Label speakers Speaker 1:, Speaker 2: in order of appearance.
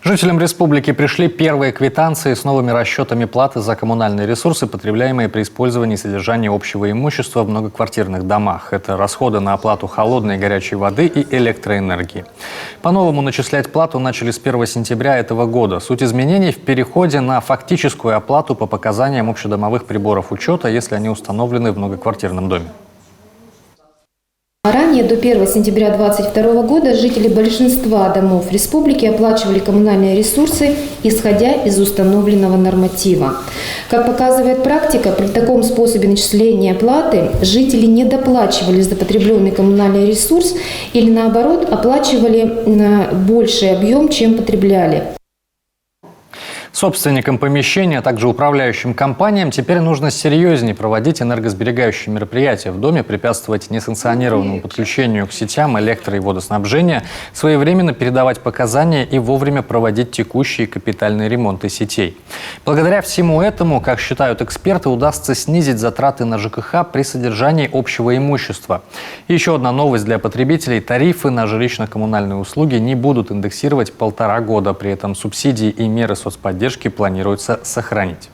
Speaker 1: Жителям республики пришли первые квитанции с новыми расчетами платы за коммунальные ресурсы, потребляемые при использовании и содержании общего имущества в многоквартирных домах. Это расходы на оплату холодной и горячей воды и электроэнергии. По-новому начислять плату начали с 1 сентября этого года. Суть изменений в переходе на фактическую оплату по показаниям общедомовых приборов учета, если они установлены в многоквартирном доме.
Speaker 2: Ранее, до 1 сентября 2022 года, жители большинства домов республики оплачивали коммунальные ресурсы, исходя из установленного норматива. Как показывает практика, при таком способе начисления платы жители не доплачивали за потребленный коммунальный ресурс или, наоборот, оплачивали на больший объем, чем потребляли.
Speaker 1: Собственникам помещения, а также управляющим компаниям теперь нужно серьезнее проводить энергосберегающие мероприятия в доме, препятствовать несанкционированному подключению к сетям электро- и водоснабжения, своевременно передавать показания и вовремя проводить текущие капитальные ремонты сетей. Благодаря всему этому, как считают эксперты, удастся снизить затраты на ЖКХ при содержании общего имущества. И еще одна новость для потребителей: тарифы на жилищно-коммунальные услуги не будут индексировать 1,5 года. При этом субсидии и меры соцподдержки планируется сохранить.